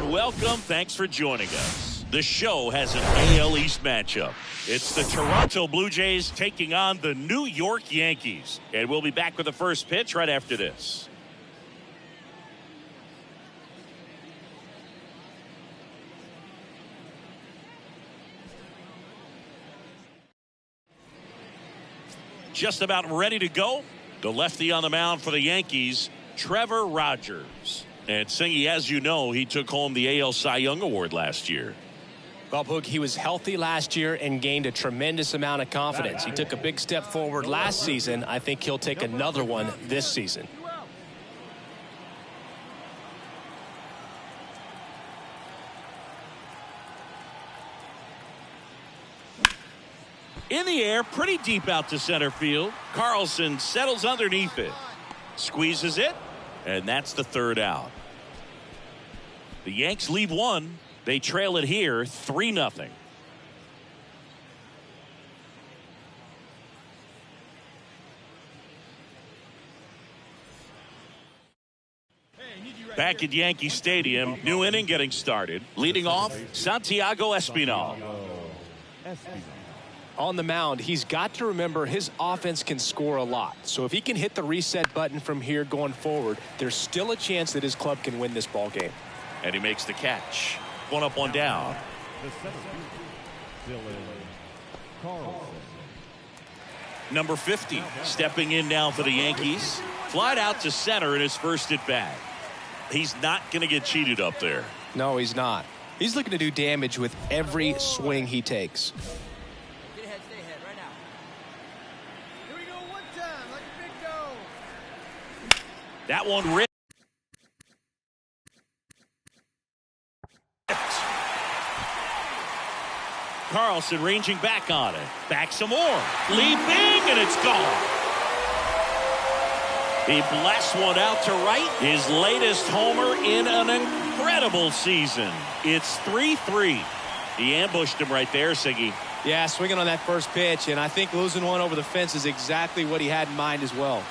and welcome. Thanks for joining us. The show has an AL East matchup. It's the Toronto Blue Jays taking on the New York Yankees. And we'll be back with the first pitch right after this. Just about ready to go. The lefty on the mound for the Yankees, Trevor Rogers. And Singy, as you know, he took home the AL Cy Young Award last year. Well, Boog, he was healthy last year and gained a tremendous amount of confidence. He took a big step forward last season. I think he'll take another one this season. In the air, pretty deep out to center field. Carlson settles underneath it. Squeezes it, and that's the third out. The Yanks leave one. They trail it here 3-0. Back at Yankee Stadium, new inning getting started. Leading off, Santiago Espinal. On the mound, he's got to remember his offense can score a lot. So if he can hit the reset button from here going forward, there's still a chance that his club can win this ball game. And he makes the catch. One up, one down. Number 50 stepping in now for the Yankees. Flied out to center in his first at bat. He's not going to get cheated up there. No, he's not. He's looking to do damage with every swing he takes. That one ripped. Carlson ranging back on it. Back some more. Leaping, and it's gone. He blasts one out to right. His latest homer in an incredible season. It's 3-3. He ambushed him right there, Siggy. Yeah, swinging on that first pitch, and I think losing one over the fence is exactly what he had in mind as well.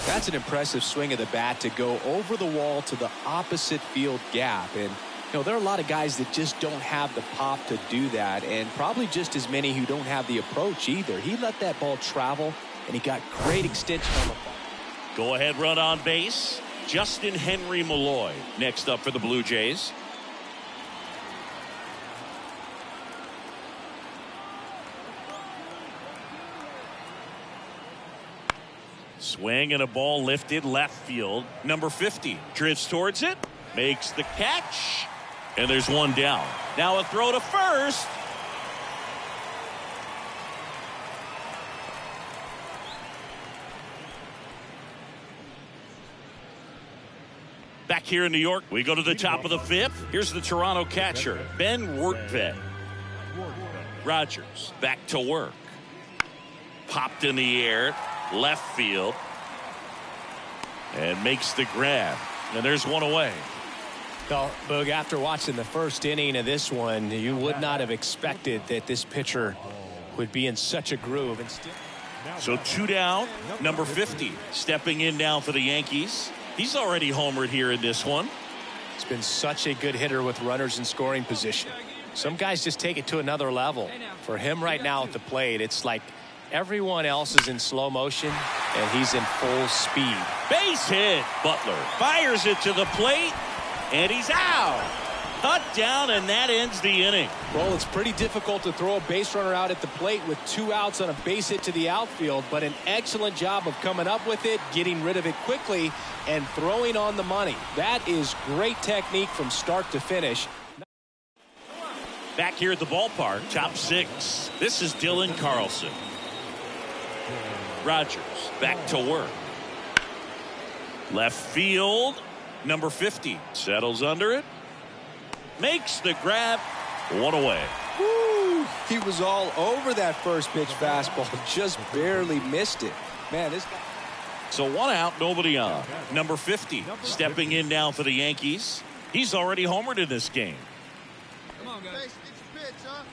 That's an impressive swing of the bat to go over the wall to the opposite field gap. And, you know, there are a lot of guys that just don't have the pop to do that, and probably just as many who don't have the approach either. He let that ball travel, and he got great extension on the ball. Go ahead run on base. Justin Henry Malloy next up for the Blue Jays. Swing and a ball lifted left field. Number 50 drifts towards it, makes the catch, and there's one down. Now a throw to first. Back here in New York, we go to the top of the fifth. Here's the Toronto catcher, Ben Wertvet. Rogers back to work. Popped in the air. Left field, and makes the grab, and there's one away. Well, Boog, after watching the first inning of this one, you would not have expected that this pitcher would be in such a groove. So two down. Number 50 stepping in now for the Yankees. He's already homered here in this one. He's been such a good hitter with runners in scoring position. Some guys just take it to another level. For him right now at the plate, it's like everyone else is in slow motion, and he's in full speed. Base hit. Butler fires it to the plate, and he's out. Cut down, and that ends the inning. Well, it's pretty difficult to throw a base runner out at the plate with 2 outs on a base hit to the outfield, but an excellent job of coming up with it, getting rid of it quickly, and throwing on the money. That is great technique from start to finish. Back here at the ballpark, top 6. This is Dylan Carlson. Rogers back to work. Left field. Number 50 settles under it. Makes the grab. One away. Woo! He was all over that first pitch fastball. Just barely missed it. Man, this guy. So one out, nobody on. Number 50 stepping in now for the Yankees. He's already homered in this game. Come on, guys. It's a pitch, huh?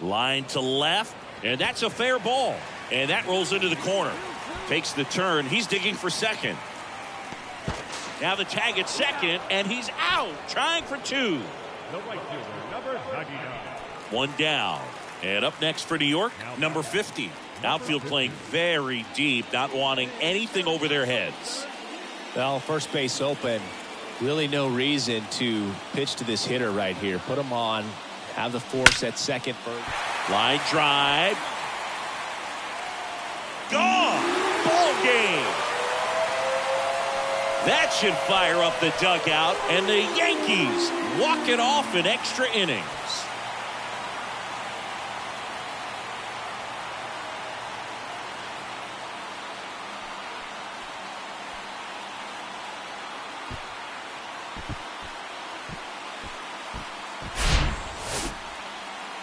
Line to left, and that's a fair ball. And that rolls into the corner. Takes the turn. He's digging for second. Now the tag at second, and he's out, trying for two. The right fielder, number 99. One down. And up next for New York, number 50. Outfield playing very deep, not wanting anything over their heads. Well, first base open. Really no reason to pitch to this hitter right here. Put him on. Have the force at second first. Line drive. Gone. Ball game. That should fire up the dugout, and the Yankees walk it off in extra innings.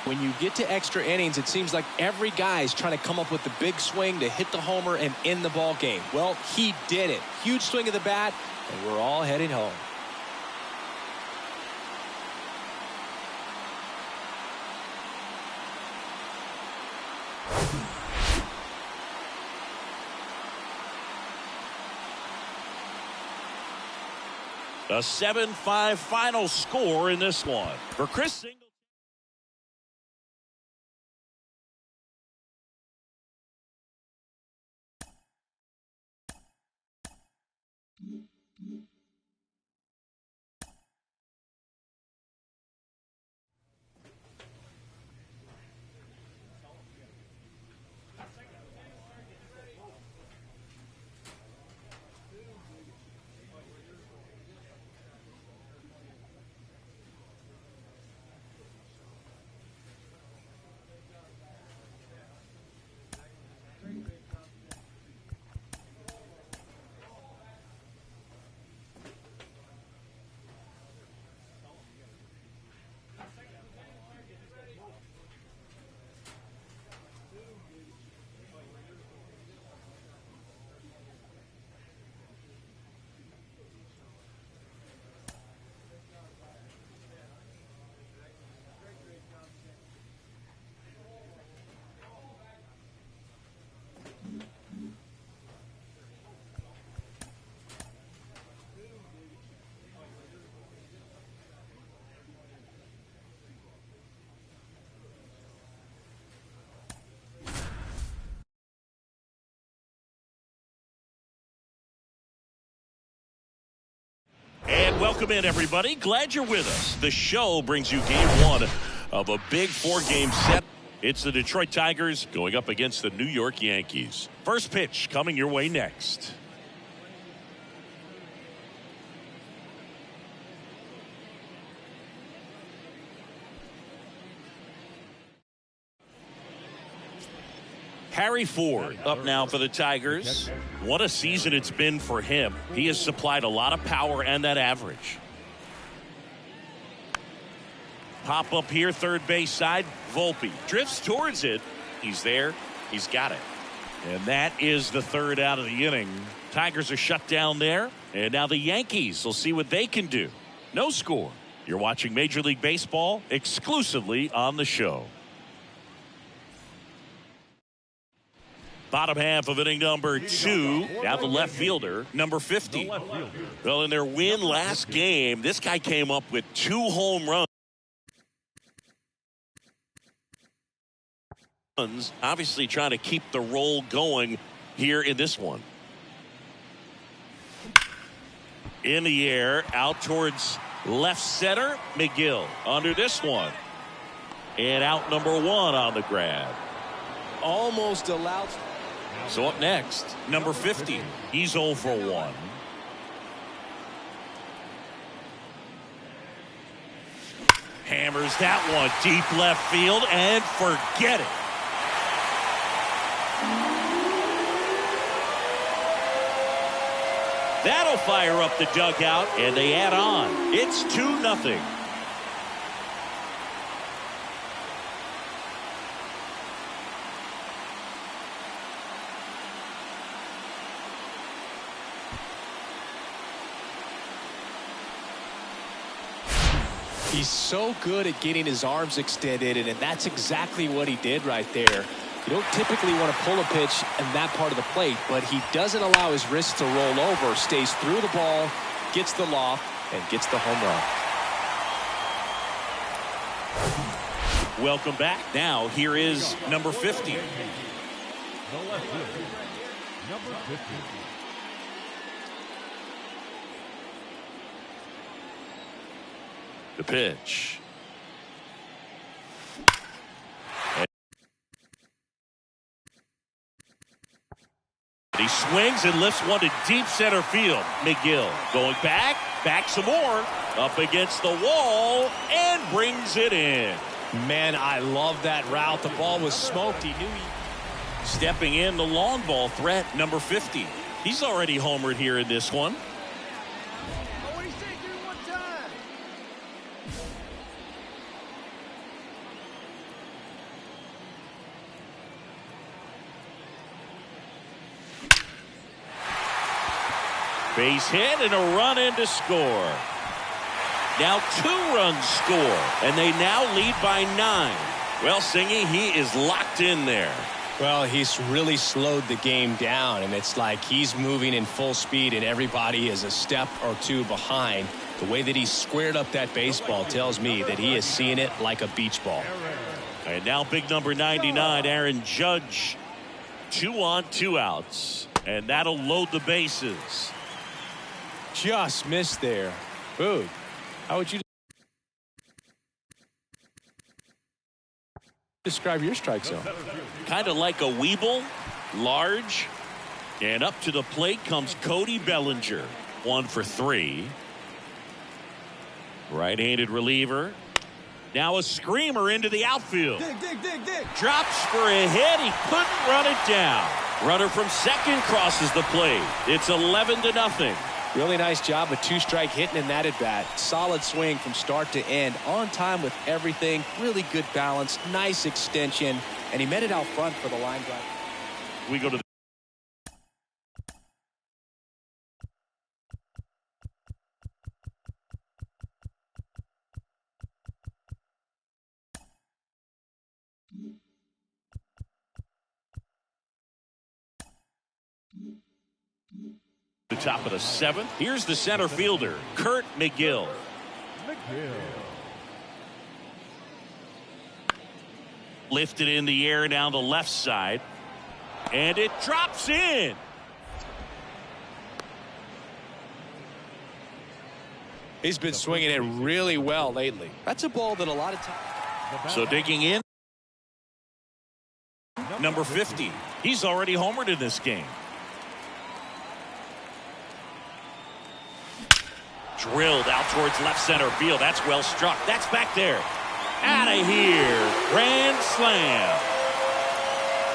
When you get to extra innings, it seems like every guy's trying to come up with the big swing to hit the homer and end the ball game. Well, he did it. Huge swing of the bat, and we're all heading home. A 7-5 final score in this one. For Chris Singleton. And welcome in, everybody. Glad you're with us. The show brings you game one of a big four-game set. It's the Detroit Tigers going up against the New York Yankees. First pitch coming your way next. Harry Ford up now for the Tigers. What a season it's been for him. He has supplied a lot of power and that average. Pop up here, third base side. Volpe drifts towards it. He's there. He's got it. And that is the third out of the inning. Tigers are shut down there. And now the Yankees will see what they can do. No score. You're watching Major League Baseball exclusively on the show. Bottom half of inning number 2. Now the left fielder, number 50. Well, in their win last game, this guy came up with 2 home runs. Obviously trying to keep the roll going here in this one. In the air, out towards left center, McGill under this one. And out number 1 on the grab. Almost allowed. So up next, number 50. He's 0 for 1. Hammers that one deep left field and forget it. That'll fire up the dugout, and they add on. It's 2-0. He's so good at getting his arms extended, and that's exactly what he did right there. You don't typically want to pull a pitch in that part of the plate, but he doesn't allow his wrist to roll over, stays through the ball, gets the loft, and gets the home run. Welcome back. Now here is number 50. The left fielder, number 50. The pitch. He swings and lifts one to deep center field. McGill going back some more, up against the wall, and brings it in. Man, I love that route. The ball was smoked. He knew he... Stepping in, the long ball threat, number 50. He's already homered here in this one. Oh, what do you say? Do it one time. Base hit and a run in to score. Now 2 runs score, and they now lead by 9. Well, Singy, he is locked in there. Well, he's really slowed the game down, and it's like he's moving in full speed, and everybody is a step or 2 behind. The way that he squared up that baseball tells me that he is seeing it like a beach ball. And now big number 99, Aaron Judge. 2 on, 2 outs, and that'll load the bases. Just missed there. Boog, how would you describe your strike zone? Kind of like a Weeble, large. And up to the plate comes Cody Bellinger. 1 for 3. Right-handed reliever. Now a screamer into the outfield. Dig. Drops for a hit. He couldn't run it down. Runner from second crosses the plate. It's 11-0. Really nice job of 2-strike hitting in that at bat. Solid swing from start to end. On time with everything. Really good balance. Nice extension. And he met it out front for the line drive. We go to the top of the 7th. Here's the center fielder, Kurt McGill. Lifted in the air down the left side, and it drops in. He's been swinging it really well lately. That's a ball that a lot of times. So digging in, number 50. He's already homered in this game. Drilled out towards left center field. That's well struck. That's back there. Out of here. Grand slam.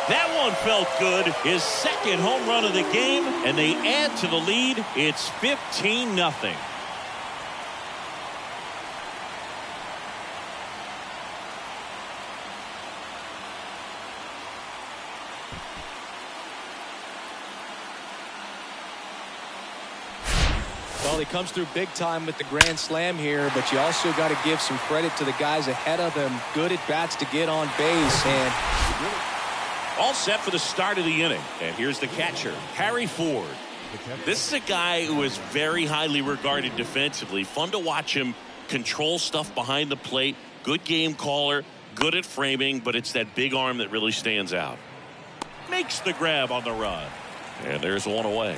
That one felt good. His second home run of the game, and they add to the lead. It's 15-0. Well, he comes through big time with the grand slam here, but you also got to give some credit to the guys ahead of him. Good at bats to get on base, and all set for the start of the inning. And here's the catcher, Harry Ford. This is a guy who is very highly regarded defensively. Fun to watch him control stuff behind the plate. Good game caller, good at framing, but it's that big arm that really stands out. Makes the grab on the run. And there's one away.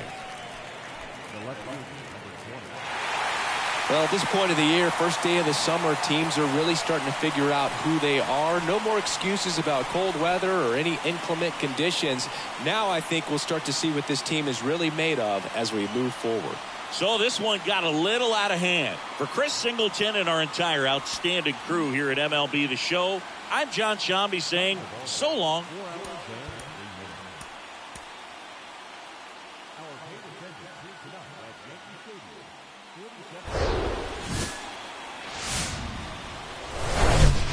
well, at this point of the year, first day of the summer, teams are really starting to figure out who they are. No more excuses about cold weather or any inclement conditions. Now I think we'll start to see what this team is really made of as we move forward. So this one got a little out of hand. For Chris Singleton and our entire outstanding crew here at MLB The Show, I'm John Shambi saying so long.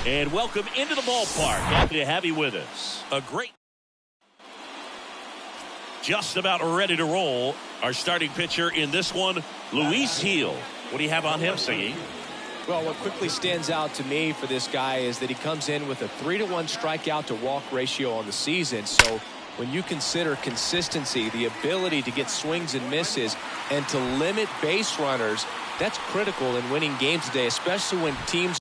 And welcome into the ballpark. Happy to have you with us. A great. Just about ready to roll. Our starting pitcher in this one, Luis Gil. What do you have on him, Singy? Well, what quickly stands out to me for this guy is that he comes in with a 3-to-1 strikeout to walk ratio on the season. So when you consider consistency, the ability to get swings and misses, and to limit base runners, that's critical in winning games today, especially when teams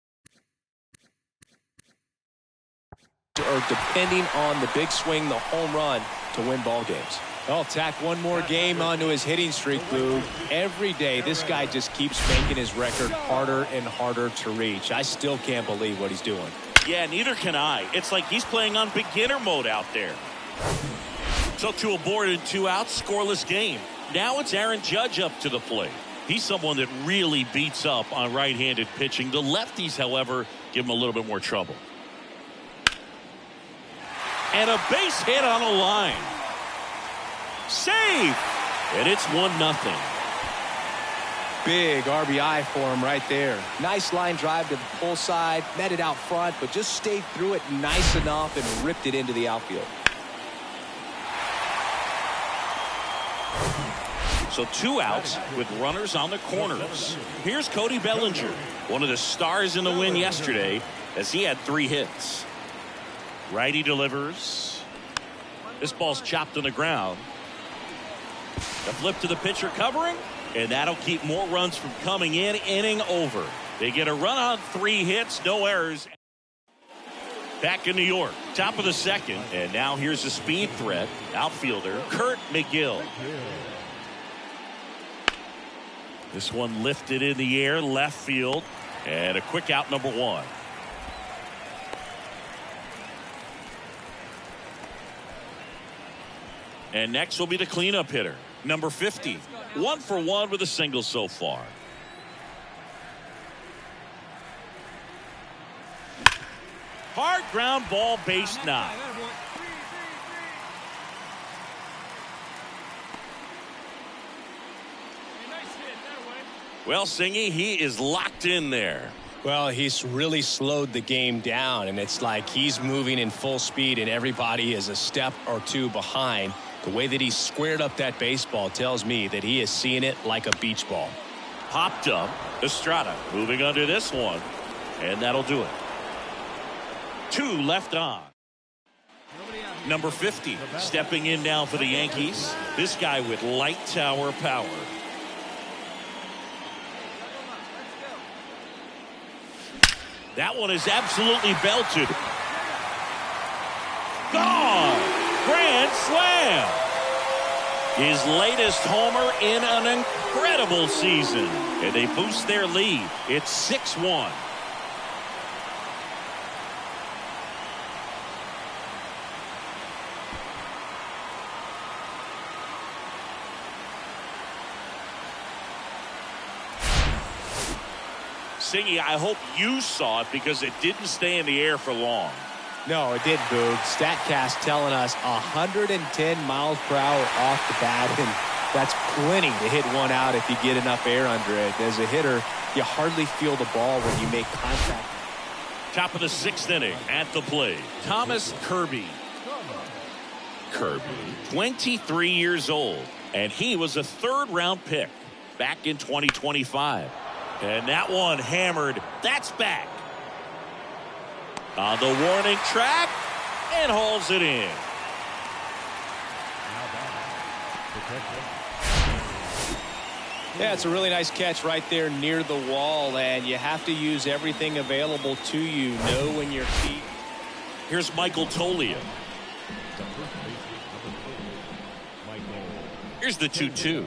are depending on the big swing, the home run, to win ball games. Well, tack one more game onto his hitting streak, Boog. Every day, this guy just keeps making his record harder and harder to reach. I still can't believe what he's doing. Yeah, neither can I. It's like he's playing on beginner mode out there. So to a board and 2 outs, scoreless game. Now it's Aaron Judge up to the plate. He's someone that really beats up on right-handed pitching. The lefties, however, give him a little bit more trouble. And a base hit on a line. Save! And it's 1-0. Big RBI for him right there. Nice line drive to the pull side, met it out front, but just stayed through it nice enough and ripped it into the outfield. So 2 outs with runners on the corners. Here's Cody Bellinger, one of the stars in the win yesterday, as he had 3 hits. Righty delivers. This ball's chopped on the ground. The flip to the pitcher covering, and that'll keep more runs from coming in. Inning over. They get a run on 3 hits, no errors. Back in New York, top of the second, and now here's the speed threat, outfielder Kurt McGill. This one lifted in the air, left field, and a quick out, number 1. And next will be the cleanup hitter, number 50. 1 for 1 with a single so far. Hard ground ball, base knock. Well, Singy, he is locked in there. Well, he's really slowed the game down, and it's like he's moving in full speed and everybody is a step or 2 behind. The way that he squared up that baseball tells me that he is seeing it like a beach ball. Popped up. Estrada moving under this one, and that'll do it. 2 left on. Number 50 stepping in now for the Yankees. This guy with light tower power. That one is absolutely belted. Gone! Grand slam! His latest homer in an incredible season. And they boost their lead. It's 6-1. Singy, I hope you saw it because it didn't stay in the air for long. No, it didn't, Boog. StatCast telling us 110 miles per hour off the bat, and that's plenty to hit one out if you get enough air under it. As a hitter, you hardly feel the ball when you make contact. Top of the 6th inning at the plate, Thomas Kirby. Kirby, 23 years old, and he was a 3rd-round pick back in 2025. And that one hammered. That's back. On the warning track, and hauls it in. Yeah, it's a really nice catch right there near the wall, and you have to use everything available to you. Know when your feet. Here's Michael Tolia. Here's the 2-2.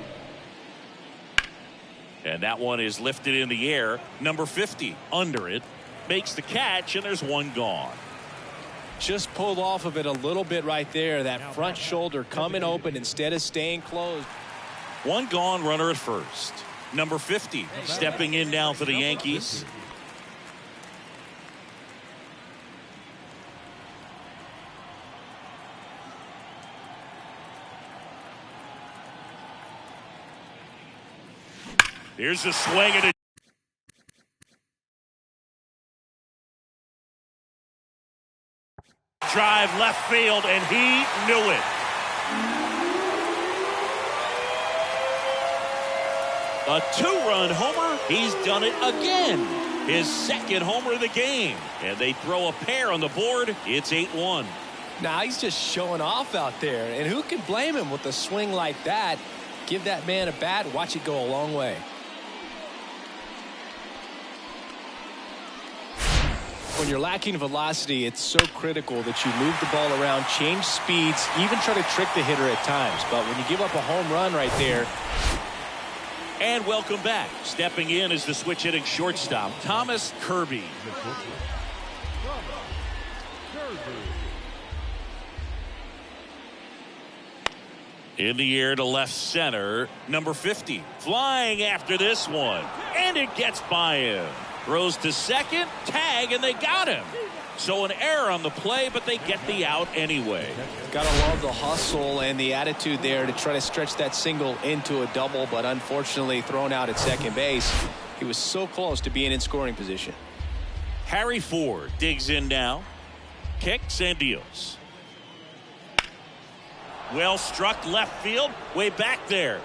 And that one is lifted in the air. Number 50 under it. Makes the catch, and there's one gone. Just pulled off of it a little bit right there. That front shoulder coming open instead of staying closed. One gone, runner at first. Number 50 stepping in now for the Yankees. Here's a swing and a drive left field, and he knew it. A 2-run homer. He's done it again. his second homer of the game. And they throw a pair on the board. It's 8-1. Now he's just showing off out there. And who can blame him with a swing like that? Give that man a bat. Watch it go a long way. When you're lacking velocity, it's so critical that you move the ball around, change speeds, even try to trick the hitter at times. But when you give up a home run right there. And welcome back. Stepping in is the switch hitting shortstop, Thomas Kirby. In the air to left center, number 50. Flying after this one. And it gets by him. Throws to second, tag, and they got him. So an error on the play, but they get the out anyway. Gotta love the hustle and the attitude there to try to stretch that single into a double, but unfortunately thrown out at second base. He was so close to being in scoring position. Harry Ford digs in now. Kicks and deals. Well struck left field, way back there.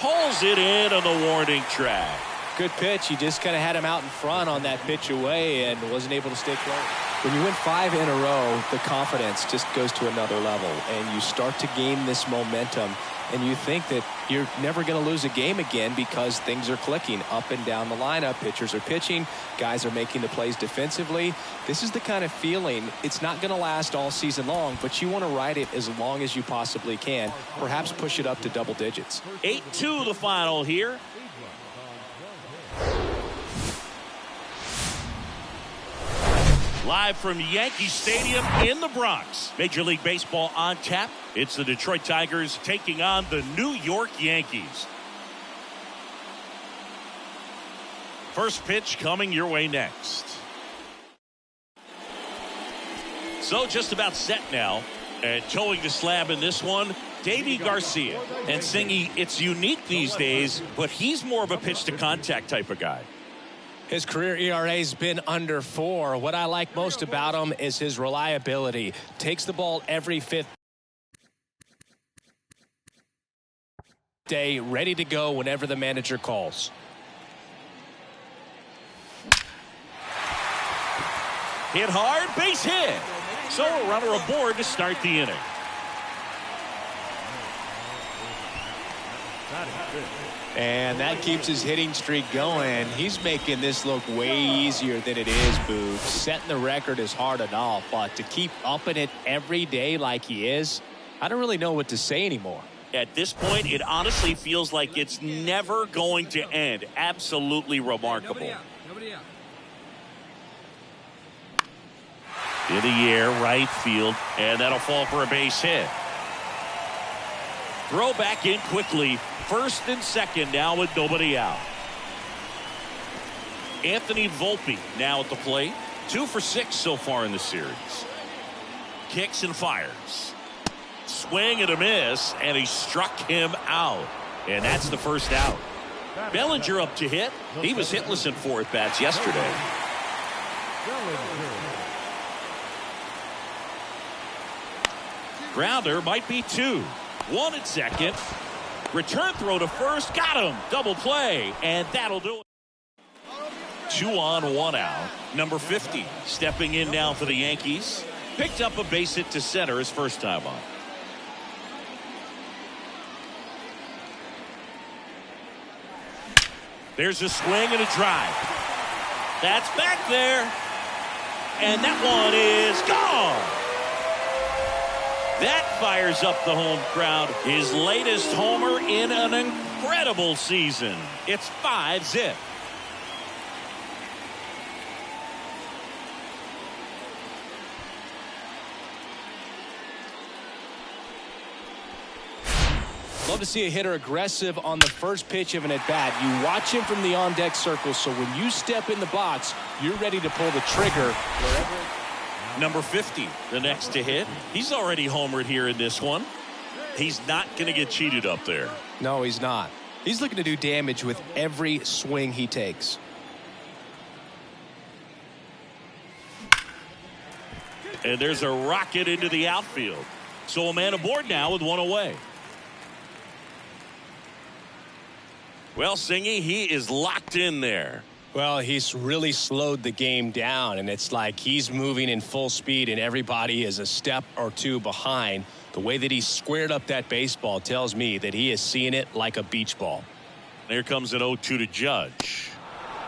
Pulls it in on the warning track. Good pitch. He just kind of had him out in front on that pitch away and wasn't able to stay close. When you win 5 in a row, the confidence just goes to another level, and you start to gain this momentum, and you think that you're never going to lose a game again because things are clicking up and down the lineup. Pitchers are pitching. Guys are making the plays defensively. This is the kind of feeling. It's not going to last all season long, but you want to ride it as long as you possibly can. Perhaps push it up to double digits. 8-2 the final here. Live from Yankee Stadium in the Bronx. Major League Baseball on tap. It's the Detroit Tigers taking on the New York Yankees. First pitch coming your way next. So just about set now. And towing the slab in this one, Davy Garcia. And Singy, it's unique these days, but he's more of a pitch to contact type of guy. His career ERA has been under 4. What I like most about him is his reliability. Takes the ball every 5th day, ready to go whenever the manager calls. Hit hard, base hit. So a runner aboard to start the inning. And that keeps his hitting streak going. He's making this look way easier than it is, Boo. Setting the record is hard enough, but to keep upping it every day like he is, I don't really know what to say anymore. At this point, it honestly feels like it's never going to end. Absolutely remarkable. Nobody out. In the air, right field, and that'll fall for a base hit. Throw back in quickly. First and second now with nobody out. Anthony Volpe now at the plate. 2 for 6 so far in the series. Kicks and fires. Swing and a miss, and he struck him out. And that's the first out. Bellinger up to hit. He was hitless in 4 at-bats yesterday. Grounder might be 2. 1 at second. Return throw to first. Got him. Double play. And that'll do it. 2 on, 1 out. Number 50 stepping in now for the Yankees. Picked up a base hit to center his first time on. There's a swing and a drive. That's back there. And that one is gone. That fires up the home crowd. His latest homer in an incredible season. It's 5-zip. Love to see a hitter aggressive on the first pitch of an at-bat. You watch him from the on-deck circle, so when you step in the box, you're ready to pull the trigger wherever. Number 50, the next to hit. He's already homered here in this one. He's not going to get cheated up there. No, he's not. He's looking to do damage with every swing he takes. And there's a rocket into the outfield. So a man aboard now with 1 away. Well, Singy, he is locked in there. Well, he's really slowed the game down, and it's like he's moving in full speed, and everybody is a step or two behind. The way that he squared up that baseball tells me that he is seeing it like a beach ball. There comes an 0-2 to Judge.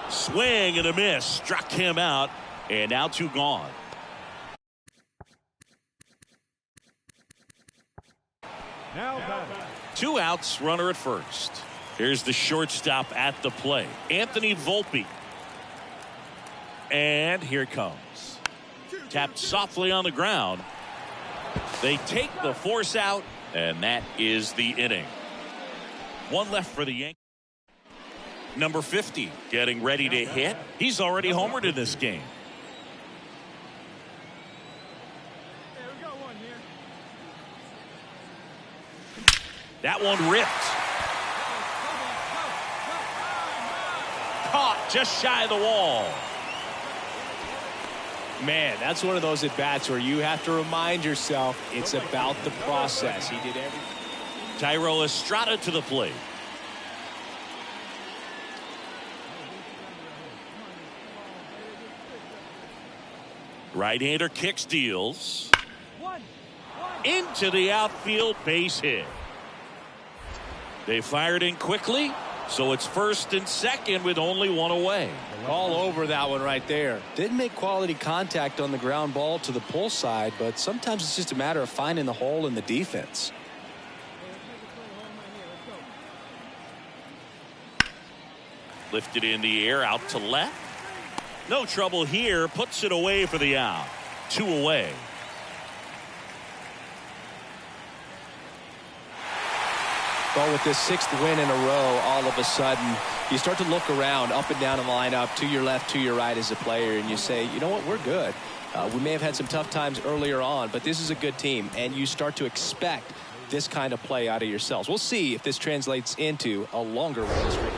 Swing and a miss. Struck him out, and now 2 gone. Now batting. 2 outs, runner at first. Here's the shortstop at the plate, Anthony Volpe. And here it comes. Tapped softly on the ground. They take the force out, and that is the inning. 1 left for the Yankees. Number 50 getting ready to hit. He's already homered in this game. Hey, we got one here. That one ripped. Caught just shy of the wall. Man, that's one of those at-bats where you have to remind yourself it's about the process. He did everything. Thairo Estrada to the plate. Right-hander kicks, deals. Into the outfield, base hit. They fired in quickly, so it's first and second with only 1 away. All over that one right there. Didn't make quality contact on the ground ball to the pull side, but sometimes it's just a matter of finding the hole in the defense. Lifted in the air, out to left. No trouble here, puts it away for the out. 2 away. Well, with this 6th win in a row, all of a sudden, you start to look around, up and down the lineup, to your left, to your right as a player, and you say, you know what, we're good. We may have had some tough times earlier on, but this is a good team, and you start to expect this kind of play out of yourselves. We'll see if this translates into a longer win streak.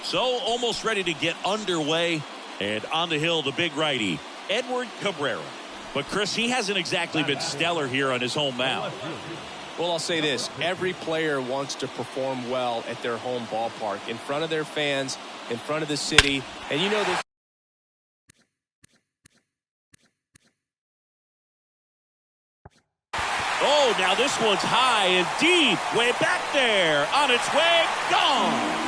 So almost ready to get underway, and on the hill, the big righty, Edward Cabrera. But Chris, he hasn't exactly been stellar here on his home mound. Well, I'll say this. Every player wants to perform well at their home ballpark, in front of their fans, in front of the city. And you know this. Oh, now this one's high and deep. Way back there. On its way. Gone.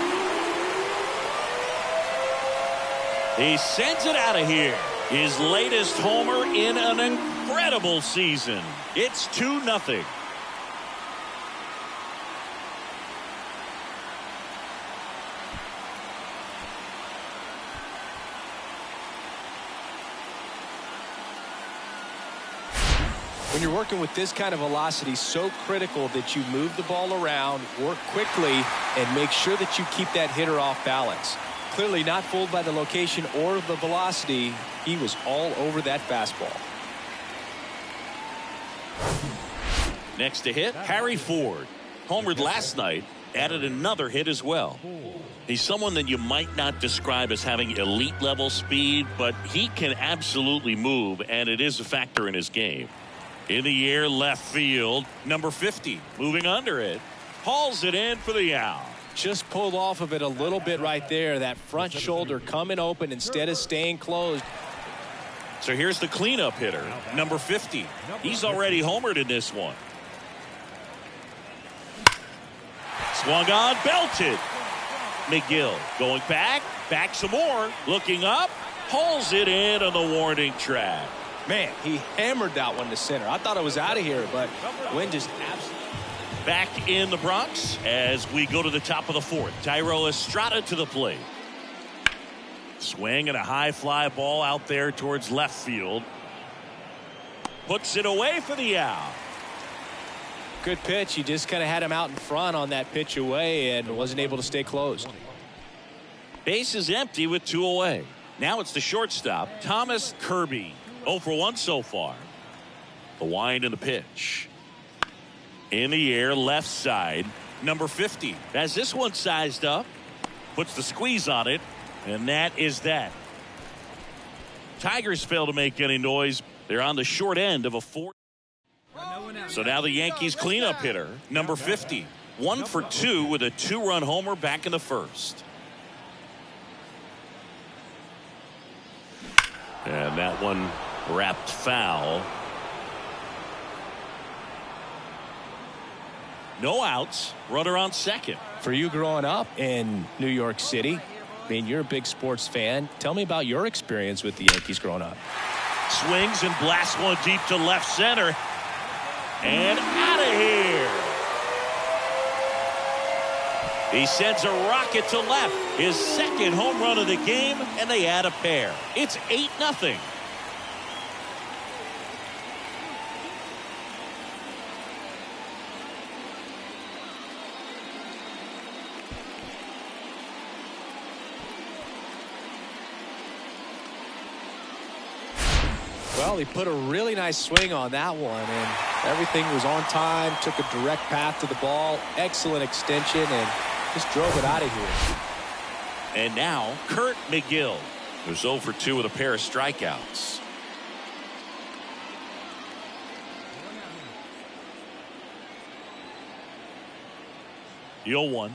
He sends it out of here. His latest homer in an incredible season. It's 2-0. When you're working with this kind of velocity, so critical that you move the ball around, work quickly, and make sure that you keep that hitter off balance. Clearly not fooled by the location or the velocity. He was all over that fastball. Next to hit, Harry Ford. Homered last night, added another hit as well. He's someone that you might not describe as having elite level speed, but he can absolutely move, and it is a factor in his game. In the air, left field, number 50, moving under it, hauls it in for the out. Just pulled off of it a little bit right there. That front shoulder coming open instead of staying closed. So here's the cleanup hitter, number 50. He's already homered in this one. Swung on, belted. McGill going back some more, looking up, pulls it in on the warning track. Man, he hammered that one to center. I thought it was out of here, but Wynn just absolutely. Back in the Bronx as we go to the top of the 4th. Thairo Estrada to the plate. Swing and a high fly ball out there towards left field. Puts it away for the out. Good pitch. He just kind of had him out in front on that pitch away and wasn't able to stay closed. Base is empty with 2 away. Now it's the shortstop, Thomas Kirby. 0 for 1 so far. The wind and the pitch. In the air, left side, number 50. Has this one sized up. Puts the squeeze on it, and that is that. Tigers fail to make any noise. They're on the short end of a 4. So now the Yankees cleanup hitter, number 50. 1 for 2 with a 2-run homer back in the first. And that one wrapped foul. No outs. Runner on second. For you growing up in New York City, I mean, you're a big sports fan. Tell me about your experience with the Yankees growing up. Swings and blasts one deep to left center. And out of here. He sends a rocket to left. His second home run of the game, and they add a pair. It's 8-0. Well, he put a really nice swing on that one, and everything was on time, took a direct path to the ball, excellent extension, and just drove it out of here. And now, Kurt McGill, who's 0 for 2 with a pair of strikeouts. The 0-1.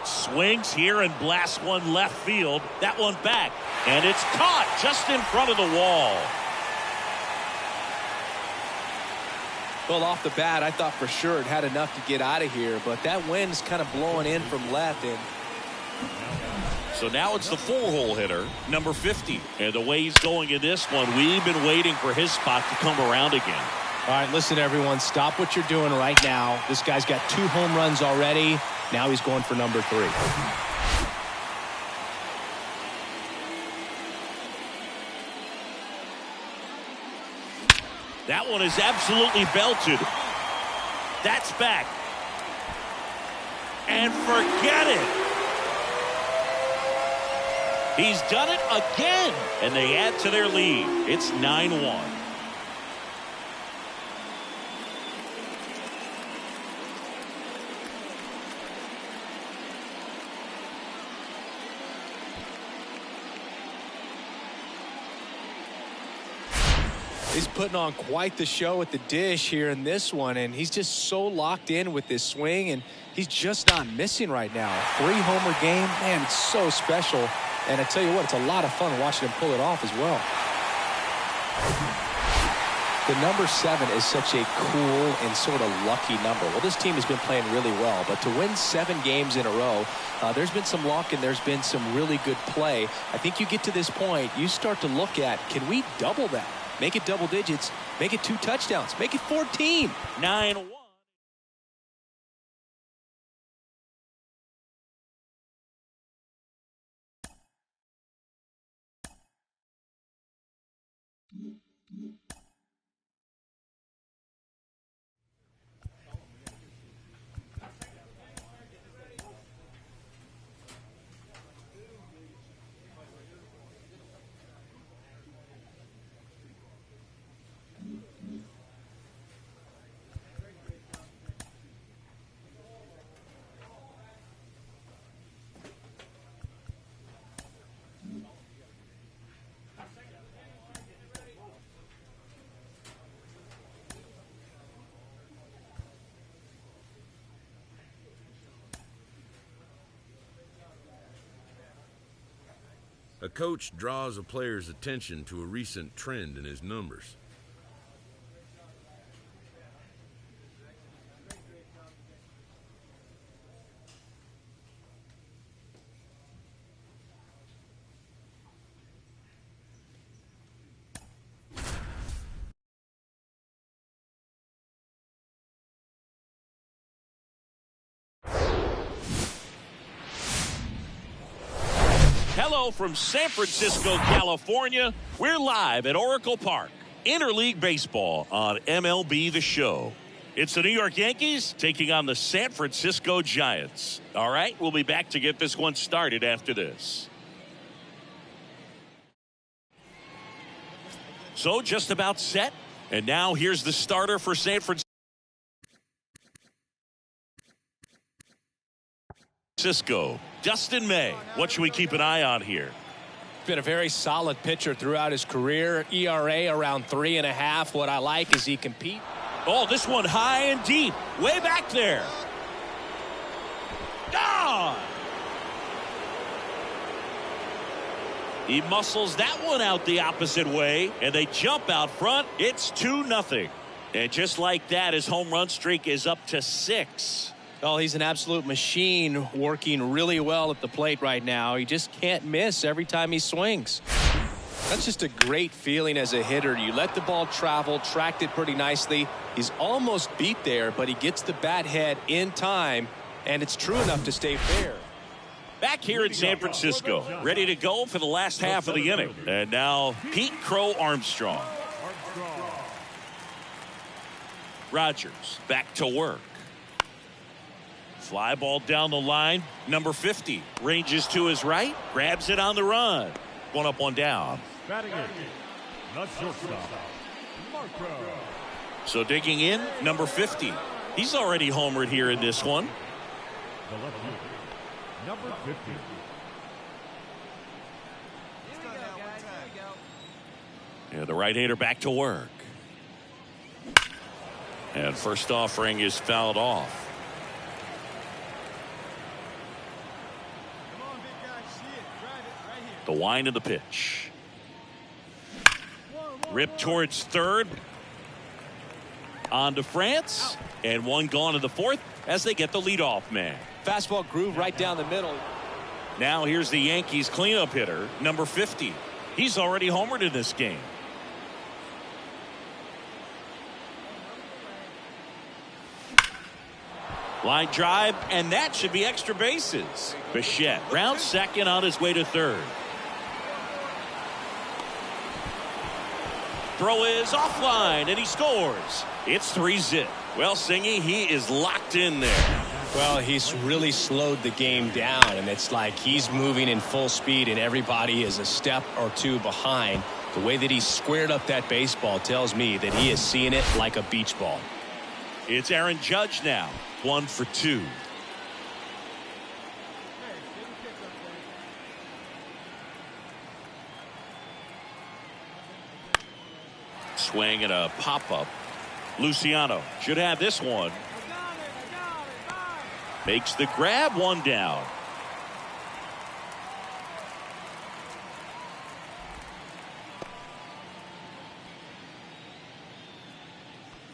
Swings here and blasts one left field. That one back. And it's caught just in front of the wall. Well, off the bat, I thought for sure it had enough to get out of here, but that wind's kind of blowing in from left. And so now it's the 4-hole hitter, number 50. And the way he's going in this one, we've been waiting for his spot to come around again. All right, listen, everyone, stop what you're doing right now. This guy's got 2 home runs already. Now he's going for number 3. That one is absolutely belted. That's back. And forget it. He's done it again. And they add to their lead. It's 9-1. he's putting on quite the show at the dish here in this one, and he's just so locked in with this swing, and he's just not missing right now. 3-homer game, man, it's so special. And I tell you what, it's a lot of fun watching him pull it off as well. The number 7 is such a cool and sort of lucky number. Well, this team has been playing really well, but to win 7 games in a row, there's been some luck and there's been some really good play. I think you get to this point, you start to look at, can we double that? Make it double digits, make it 2 touchdowns, make it 14. 9-1. A coach draws a player's attention to a recent trend in his numbers. Hello from San Francisco, California. We're live at Oracle Park. Interleague Baseball on MLB The Show. It's the New York Yankees taking on the San Francisco Giants. All right, we'll be back to get this one started after this. So just about set. And now here's the starter for San Francisco, Dustin May. What should we keep an eye on here? Been a very solid pitcher throughout his career. ERA around 3.5. What I like is he compete. Oh, this one high and deep. Way back there. Gone. He muscles that one out the opposite way, and they jump out front. It's 2-0. And just like that, his home run streak is up to 6. Oh, he's an absolute machine, working really well at the plate right now. He just can't miss every time he swings. That's just a great feeling as a hitter. You let the ball travel, tracked it pretty nicely. He's almost beat there, but he gets the bat head in time, and it's true enough to stay fair. Back here in San Francisco, ready to go for the last half of the inning. And now Pete Crow Armstrong. Rogers back to work. Fly ball down the line. Number 50 ranges to his right, grabs it on the run. 1 up, 1 down. Batting it, the shortstop, Marco. So digging in, number 50. He's already homered here in this one. The left fielder, number 50. Yeah, the right-hander back to work. And first offering is fouled off. The wind of the pitch. Ripped towards third. On to France. And one gone to the fourth as they get the leadoff man. Fastball groove right down the middle. Now here's the Yankees cleanup hitter, number 50. He's already homered in this game. Line drive, and that should be extra bases. Bichette round second on his way to third. Throw is offline, and he scores. It's 3-0. Well, Singy, he is locked in there. Well, he's really slowed the game down, and it's like he's moving in full speed, and everybody is a step or two behind. The way that he squared up that baseball tells me that he is seeing it like a beach ball. It's Aaron Judge now, 1 for 2. Swing and a pop-up. Luciano should have this one. Makes the grab, 1 down.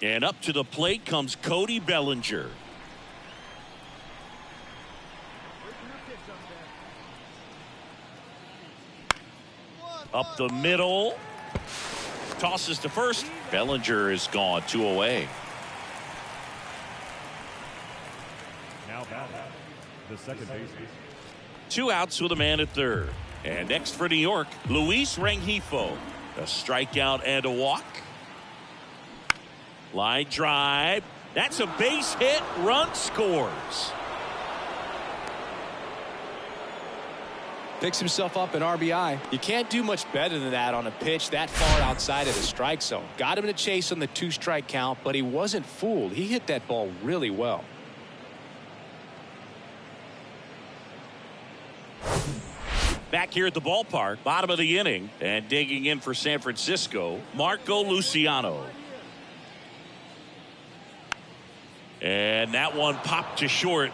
And up to the plate comes Cody Bellinger. Up the middle. Tosses to first. Bellinger is gone, 2 away. Now batting, the second baseman. 2 outs with a man at third. And next for New York, Luis Rengifo. A strikeout and a walk. Line drive. That's a base hit. Run scores. Picks himself up an RBI. You can't do much better than that on a pitch that far outside of the strike zone. Got him to chase on the 2-strike count, but he wasn't fooled. He hit that ball really well. Back here at the ballpark, bottom of the inning, and digging in for San Francisco, Marco Luciano. And that one popped to short.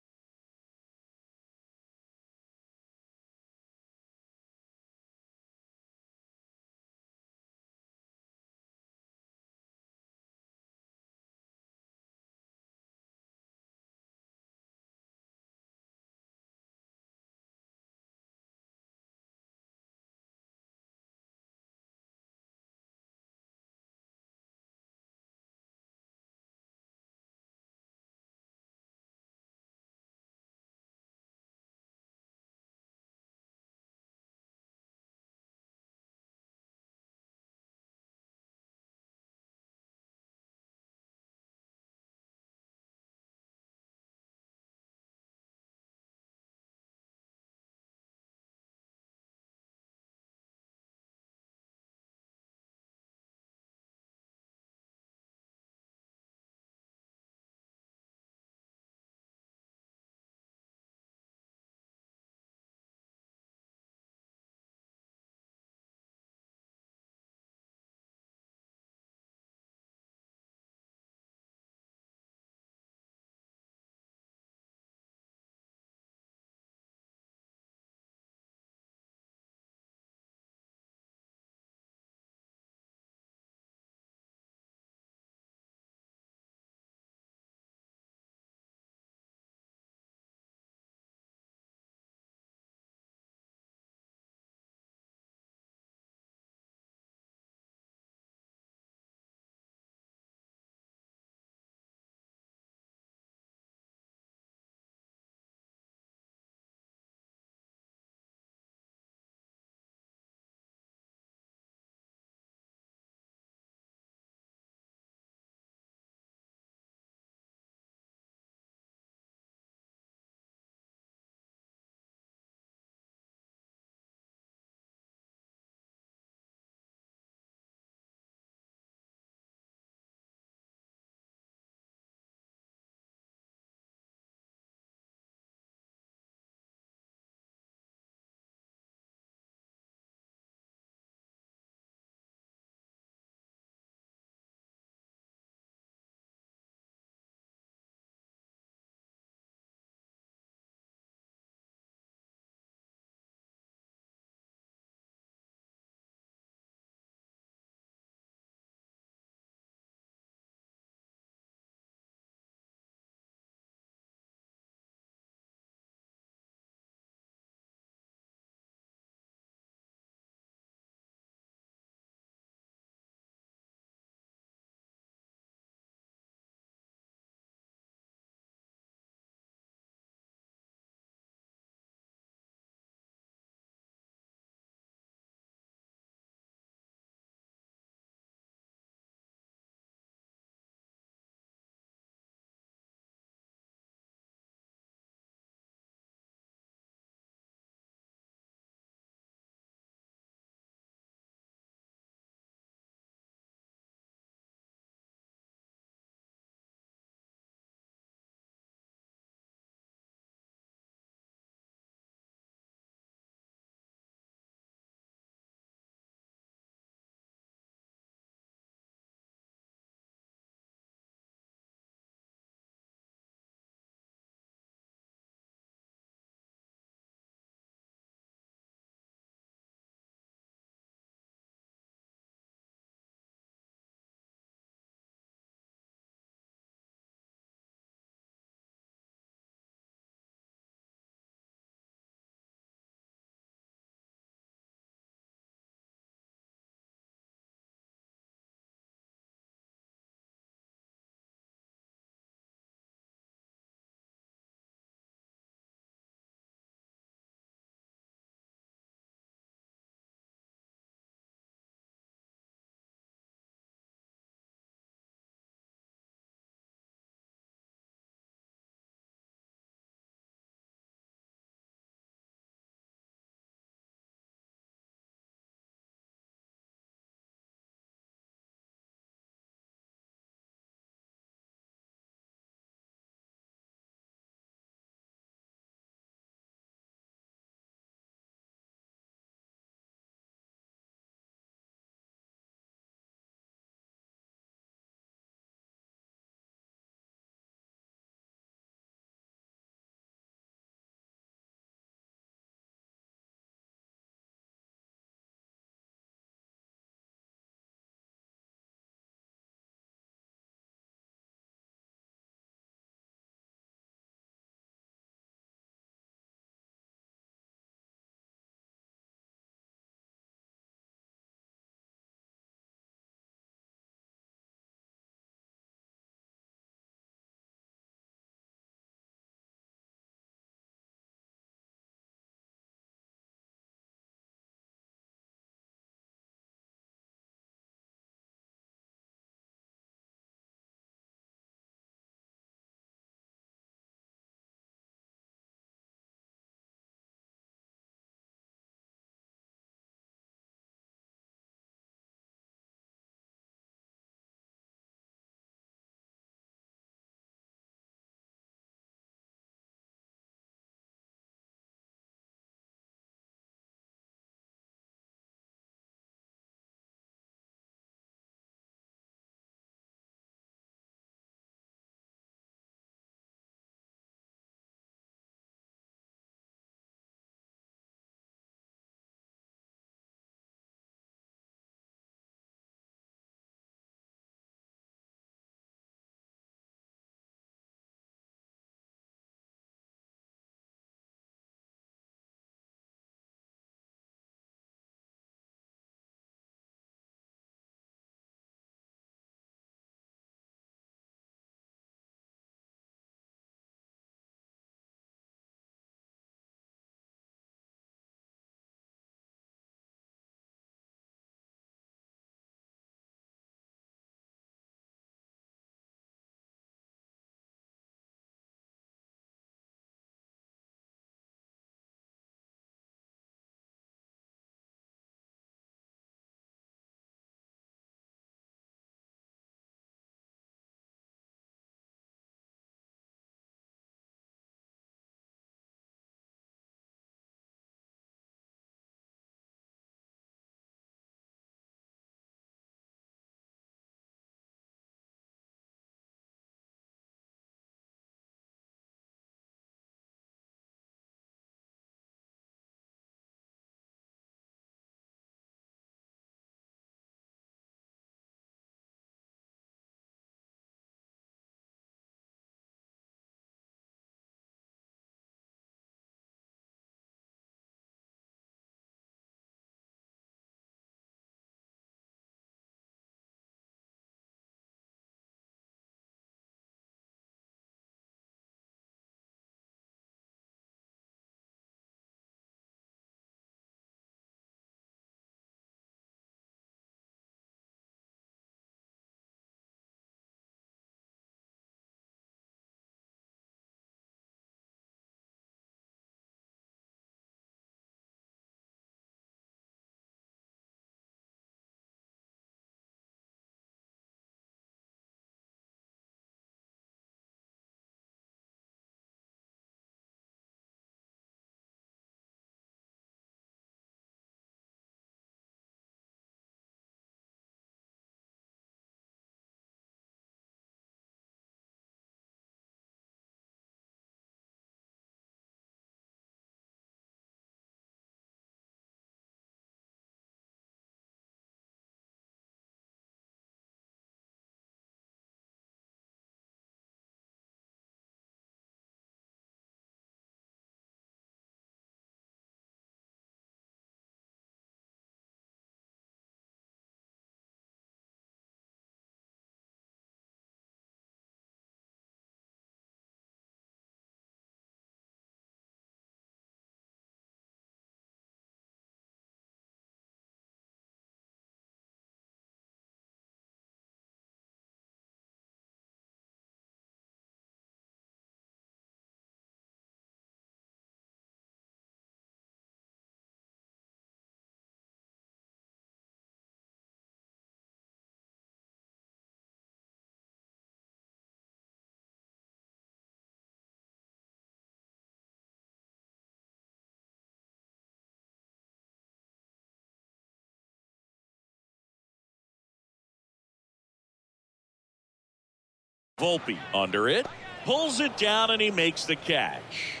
Volpe under it, pulls it down, and he makes the catch.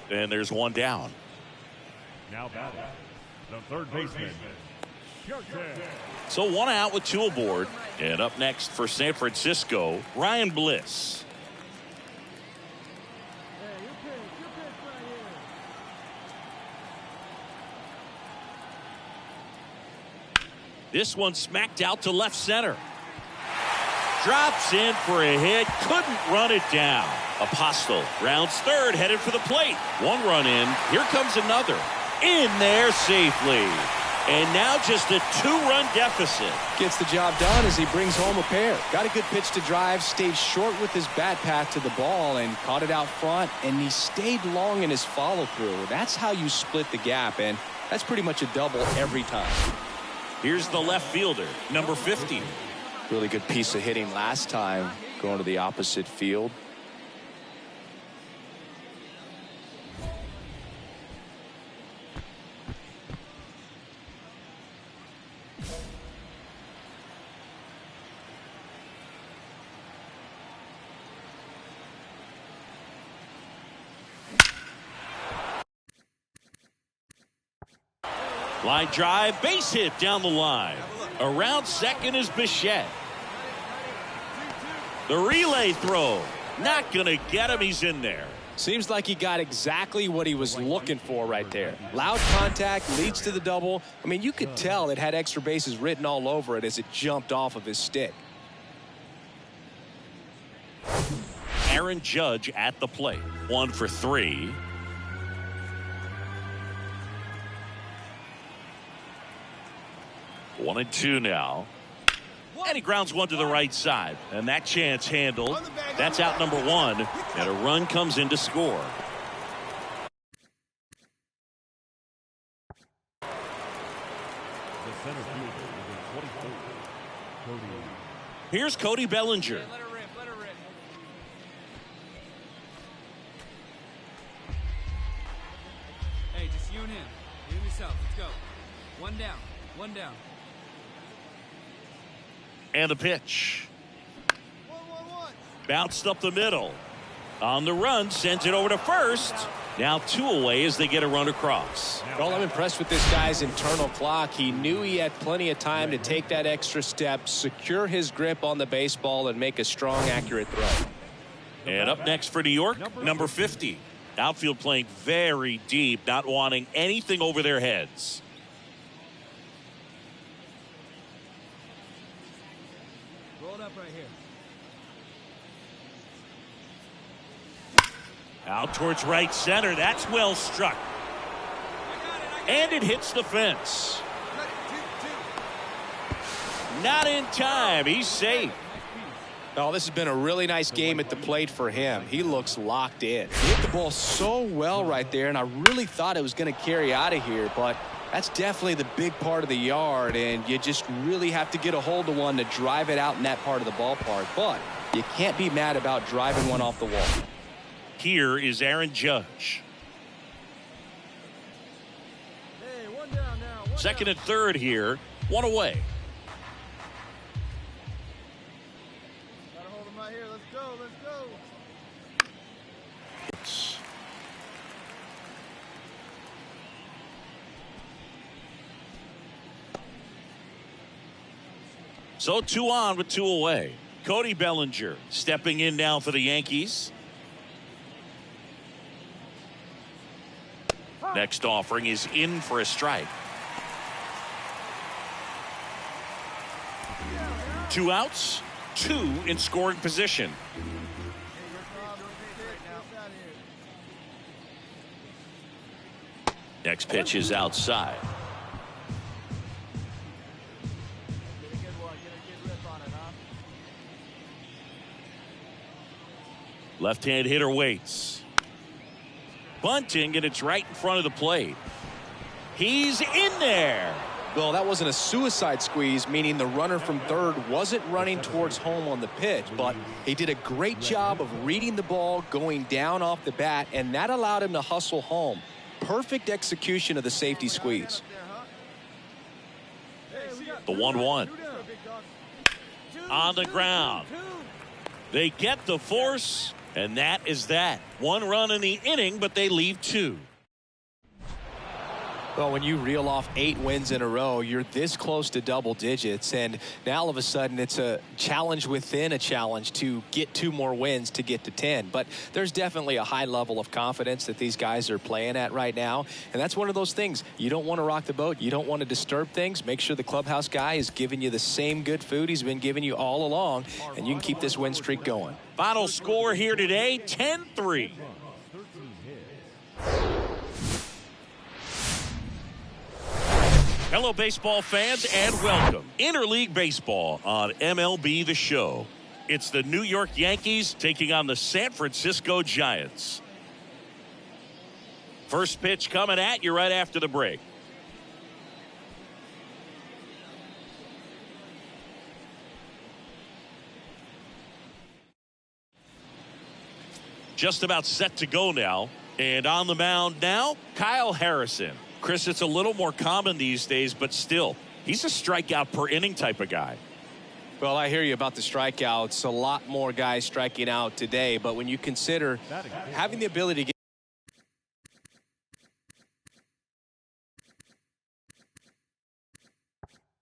And there's one down. Now batting, the third baseman, York Yankees. So one out with two aboard. And up next for San Francisco, Ryan Bliss. Hey, your pitch right here. This one smacked out to left center. Drops in for a hit. Couldn't run it down. Apostle rounds third, headed for the plate. One run in. Here comes another. In there safely. And now just a two-run deficit. Gets the job done as he brings home a pair. Got a good pitch to drive, stayed short with his bat path to the ball and caught it out front, and he stayed long in his follow-through. That's how you split the gap, and that's pretty much a double every time. Here's the left fielder, number 50. Really good piece of hitting last time, going to the opposite field. Line drive, base hit down the line. Around second is Bichette. The relay throw, not going to get him. He's in there. Seems like he got exactly what he was looking for right there. Loud contact leads to the double. I mean, you could tell it had extra bases written all over it as it jumped off of his stick. Aaron Judge at the plate. 1 for 3. One and two now. And he grounds one to the right side. And that chance handled. That's out number one. And a run comes in to score. The center fielder, number 24, Cody. Here's Cody Bellinger. Let her rip, let her rip. Hey, just you and him. You and yourself. Let's go. One down. One down. And the pitch. Bounced up the middle. On the run, sends it over to first. Now 2 away as they get a run across. Well, I'm impressed with this guy's internal clock. He knew he had plenty of time to take that extra step, secure his grip on the baseball, and make a strong, accurate throw. And up next for New York, number 50. Outfield playing very deep, not wanting anything over their heads. Roll it up right here. Out towards right center. That's well struck. And it hits the fence. Not in time. He's safe. Oh, this has been a really nice game at the plate for him. He looks locked in. He hit the ball so well right there, and I really thought it was going to carry out of here, but that's definitely the big part of the yard, and you just really have to get a hold of one to drive it out in that part of the ballpark. But you can't be mad about driving one off the wall. Here is Aaron Judge. Hey, one down now. One Second down. and third here. One away. Gotta hold him right here. Let's go. Let's go. So 2 on with 2 away. Cody Bellinger stepping in now for the Yankees. Next offering is in for a strike. 2 outs, 2 in scoring position. Next pitch is outside. Get a good one. Get a good rip on it, huh? Left-hand hitter waits. Bunting, and it's right in front of the plate. He's in there. Well, that wasn't a suicide squeeze, meaning the runner from third wasn't running towards home on the pitch, but he did a great job of reading the ball, going down off the bat, and that allowed him to hustle home. Perfect execution of the safety squeeze. The 1-1. On the ground. They get the force, and that is that. 1 run in the inning, but they leave 2. Well, when you reel off 8 wins in a row, you're this close to double digits, and now all of a sudden it's a challenge within a challenge to get 2 more wins to get to 10. But there's definitely a high level of confidence that these guys are playing at right now, and that's one of those things. You don't want to rock the boat. You don't want to disturb things. Make sure the clubhouse guy is giving you the same good food he's been giving you all along, and you can keep this win streak going. Final score here today, 10-3. Hello, baseball fans, and welcome. Interleague Baseball on MLB The Show. It's the New York Yankees taking on the San Francisco Giants. First pitch coming at you right after the break. Just about set to go now. And on the mound now, Kyle Harrison. Chris, it's a little more common these days, but still, he's a strikeout per inning type of guy. Well, I hear you about the strikeouts. A lot more guys striking out today, but when you consider having the ability to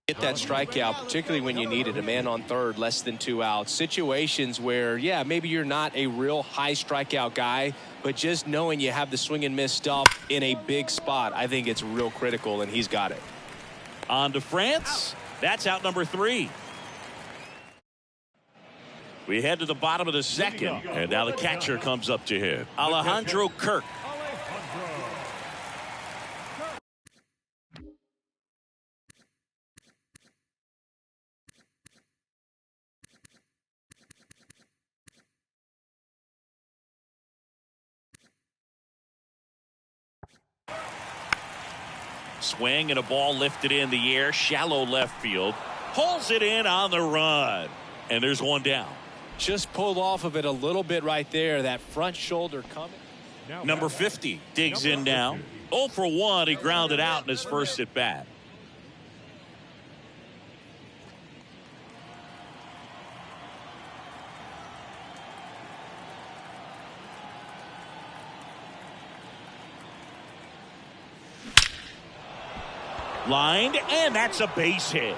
get that strikeout, particularly when you needed a man on third, less than 2 outs, situations where, yeah, maybe you're not a real high strikeout guy, but just knowing you have the swing and miss stuff in a big spot, I think it's real critical, and he's got it. On to France. That's out number 3. We head to the bottom of the second, and now the catcher comes up to hit. Alejandro Kirk. Swing and a ball lifted in the air, shallow left field. Pulls it in on the run. And there's 1 down. Just pulled off of it a little bit right there. That front shoulder coming. Number 50 digs in now. 0 for 1. He grounded out in his first at bat. Lined, and that's a base hit.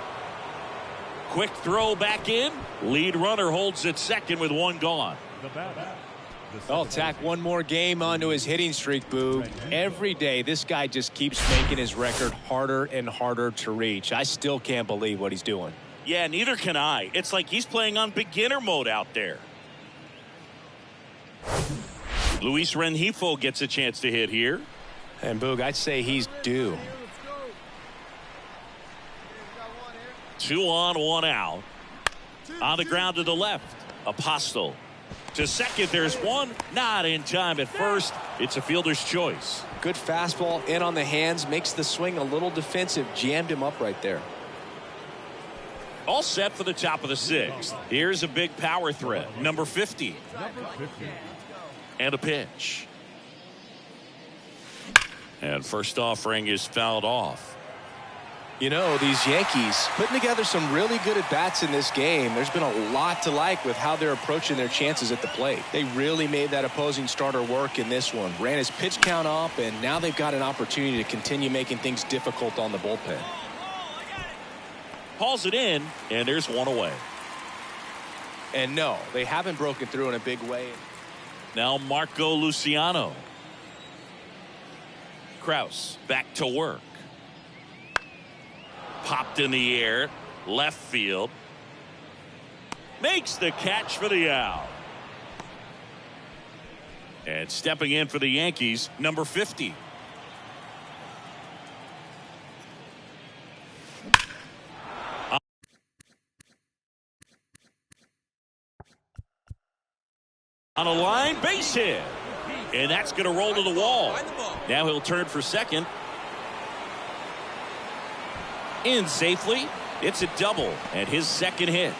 Quick throw back in. Lead runner holds at second with 1 gone. I'll tack 1 more game onto his hitting streak, Boog. Every day, this guy just keeps making his record harder and harder to reach. I still can't believe what he's doing. Yeah, neither can I. It's like he's playing on beginner mode out there. Luis Rengifo gets a chance to hit here. And Boog, I'd say he's due. 2 on, 1 out. On the ground to the left. Apostle. To second, there's 1. Not in time at first. It's a fielder's choice. Good fastball in on the hands. Makes the swing a little defensive. Jammed him up right there. All set for the top of the 6th. Here's a big power threat. Number 50. And a pitch. And first offering is fouled off. You know, these Yankees putting together some really good at-bats in this game. There's been a lot to like with how they're approaching their chances at the plate. They really made that opposing starter work in this one. Ran his pitch count up, and now they've got an opportunity to continue making things difficult on the bullpen. Hauls it in, and there's 1 away. And no, they haven't broken through in a big way. Now Marco Luciano. Kraus back to work. Popped in the air, left field. Makes the catch for the out. And stepping in for the Yankees, number 50. On a line, base hit. And that's going to roll to the wall. Now he'll turn for second. In safely. It's a double and his second hit.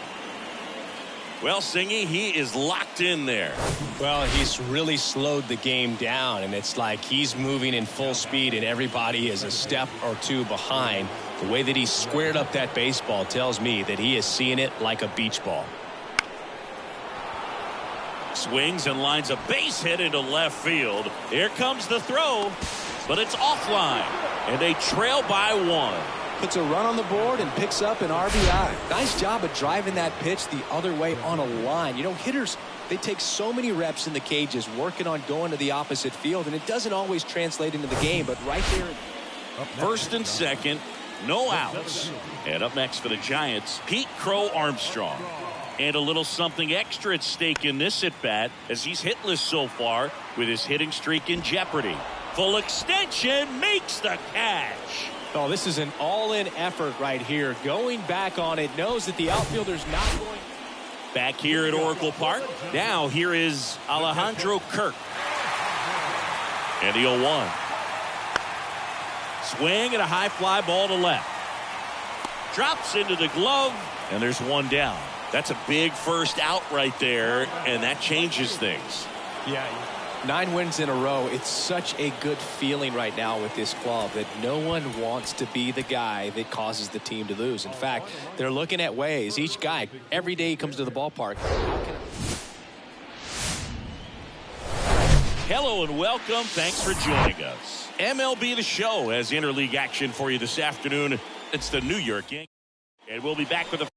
Well, Singy, he is locked in there. Well, he's really slowed the game down, and it's like he's moving in full speed and everybody is a step or 2 behind. The way that he squared up that baseball tells me that he is seeing it like a beach ball. Swings and lines a base hit into left field. Here comes the throw, but it's offline, and they trail by 1. Puts a run on the board and picks up an RBI. Nice job of driving that pitch the other way on a line. You know, hitters, they take so many reps in the cages working on going to the opposite field, and it doesn't always translate into the game, but right there. First and second, no outs. And up next for the Giants, Pete Crow Armstrong. And a little something extra at stake in this at-bat as he's hitless so far with his hitting streak in jeopardy. Full extension, makes the catch. Oh, this is an all-in effort right here. Going back on it, knows that the outfielder's not going. Back here at Oracle Park. Now here is Alejandro Kirk. And the 0-1. Swing and a high fly ball to left. Drops into the glove, and there's one down. That's a big first out right there, and that changes things. Yeah. 9 wins in a row. It's such a good feeling right now with this club that no one wants to be the guy that causes the team to lose. In fact, they're looking at ways. Each guy, every day he comes to the ballpark. Hello and welcome. Thanks for joining us. MLB The Show has interleague action for you this afternoon. It's the New York Yankees. And we'll be back with a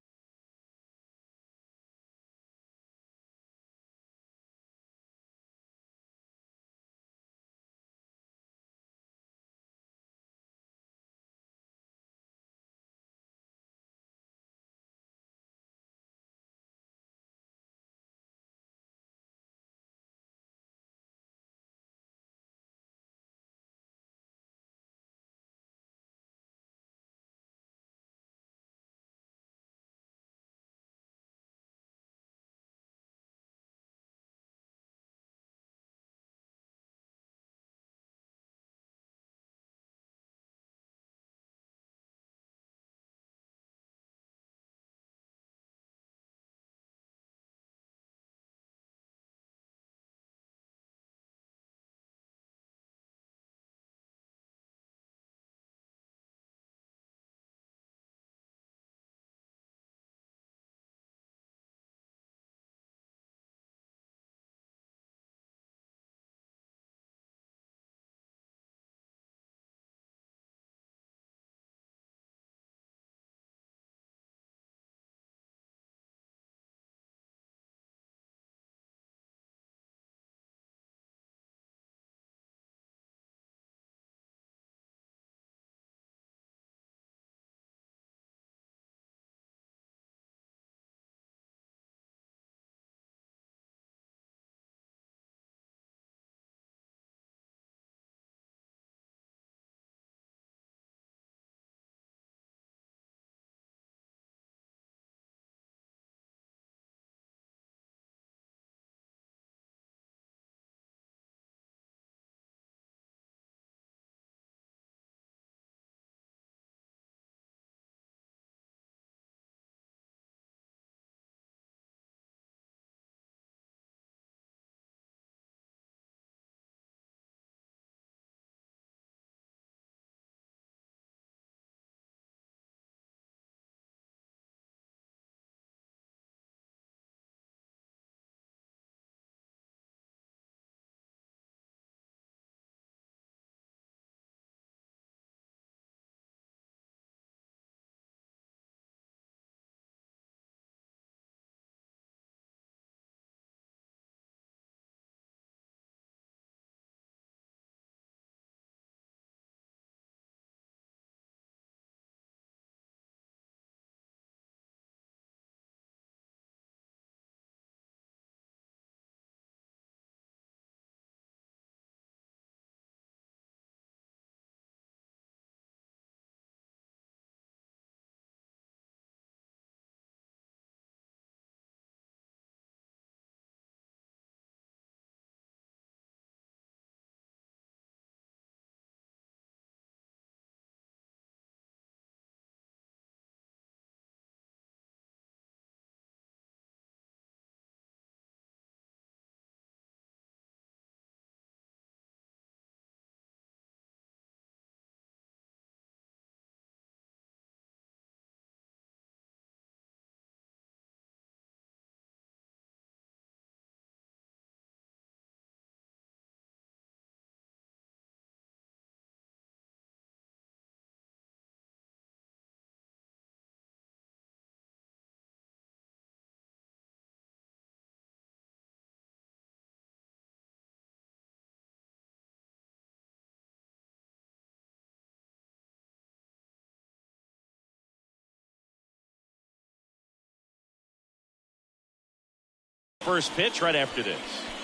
first pitch right after this.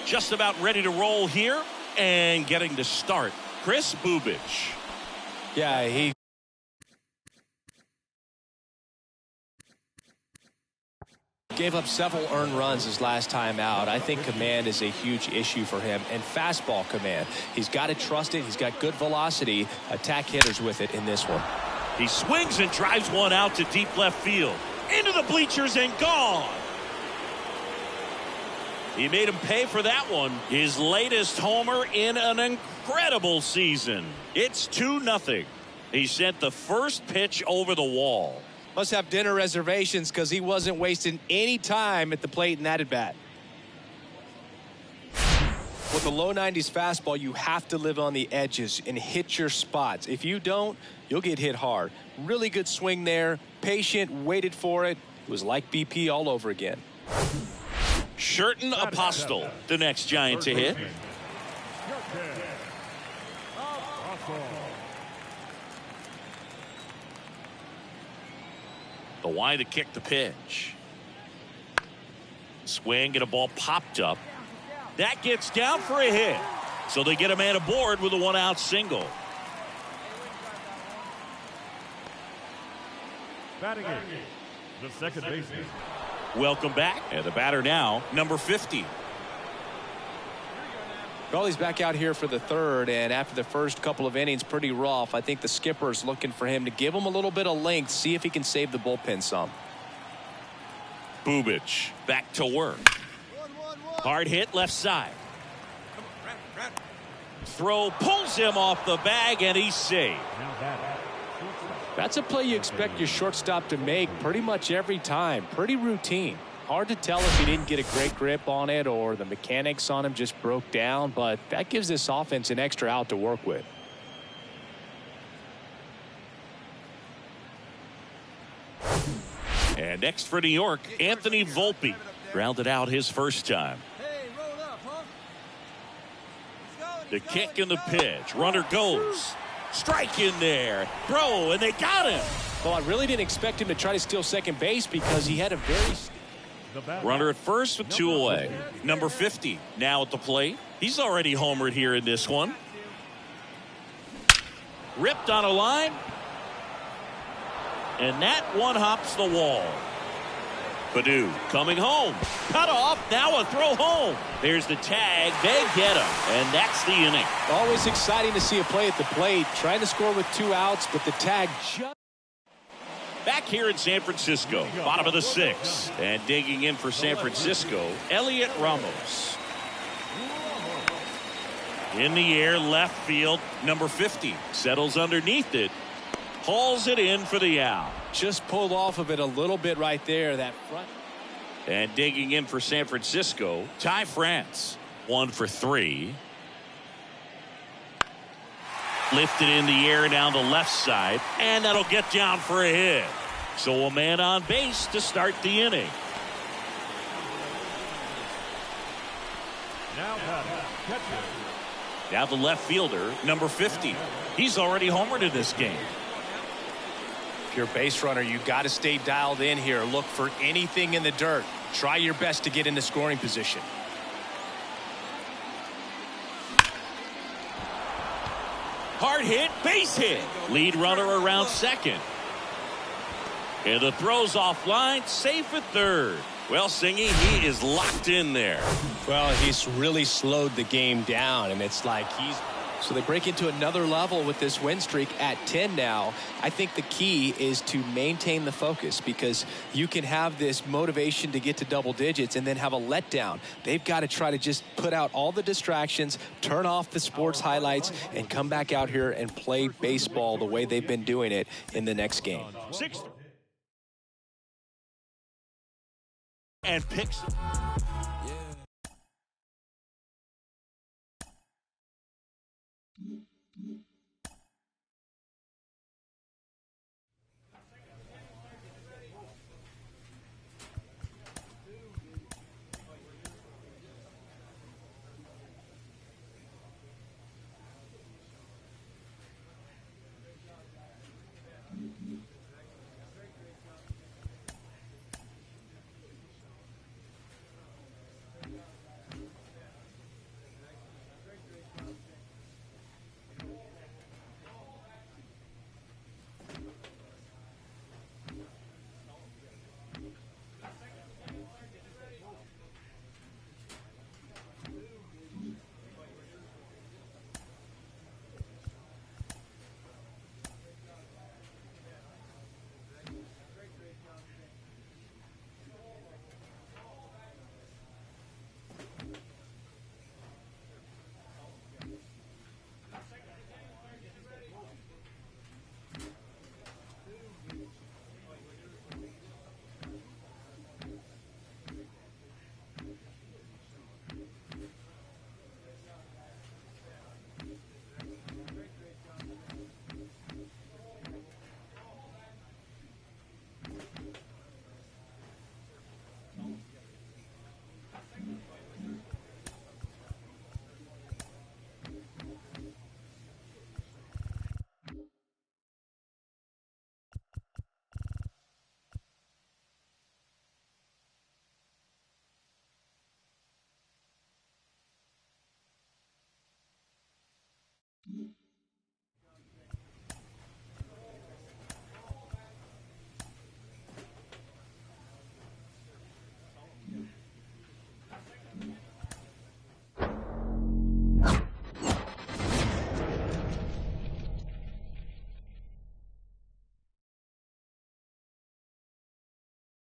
Just about ready to roll here and getting to start, Chris Bubic. Yeah, he gave up several earned runs his last time out. I think command is a huge issue for him, and fastball command. He's got to trust it. He's got good velocity. Attack hitters with it in this one. He swings and drives one out to deep left field. Into the bleachers and gone. He made him pay for that one. His latest homer in an incredible season. It's 2-0. He sent the first pitch over the wall. Must have dinner reservations because he wasn't wasting any time at the plate in that at-bat. With a low 90s fastball, you have to live on the edges and hit your spots. If you don't, you'll get hit hard. Really good swing there. Patient, waited for it. It was like BP all over again. Sherton Apostle, the next Giant to hit. The wide to kick the pitch. Swing and a ball popped up. That gets down for a hit. So they get a man aboard with a 1-out single. Batting it, the second baseman. Welcome back. And the batter now, number 50. Well, he's back out here for the third, and after the first couple of innings, pretty rough. I think the skipper's looking for him to give him a little bit of length, see if he can save the bullpen some. Bubic back to work. Hard hit left side. Throw pulls him off the bag, and he's saved. That's a play you expect your shortstop to make pretty much every time. Pretty routine. Hard to tell if he didn't get a great grip on it or the mechanics on him just broke down, but that gives this offense an extra out to work with. And next for New York, Anthony Volpe grounded out his first time. The kick and the pitch. Runner goes. Strike in there. Throw, and they got him. Well, I really didn't expect him to try to steal second base because he had a very... Runner at first with 2 away. Number 50 now at the plate. He's already homered here in this one. Ripped on a line. And that one hops the wall. Padu coming home. Cut off. Now a throw home. There's the tag. They get him. And that's the inning. Always exciting to see a play at the plate. Trying to score with 2 outs, but the tag just... Back here in San Francisco, bottom of the 6th. And digging in for San Francisco, Elliot Ramos. In the air, left field, number 50. Settles underneath it. Hauls it in for the out. Just pulled off of it a little bit right there, that front. And digging in for San Francisco, Ty France. 1 for 3. Lifted in the air down the left side, and that'll get down for a hit. So a man on base to start the inning. Now the left fielder, number 50. He's already homered in this game. If you're a base runner, you got to stay dialed in here. Look for anything in the dirt. Try your best to get into scoring position. Hard hit, base hit. Lead runner around second. And the throw's offline, safe at third. Well, Singy, he is locked in there. Well, he's really slowed the game down, and it's like he's... So they break into another level with this win streak at 10 now. I think the key is to maintain the focus because you can have this motivation to get to double digits and then have a letdown. They've got to try to just put out all the distractions, turn off the sports highlights, and come back out here and play baseball the way they've been doing it in the next game. And picks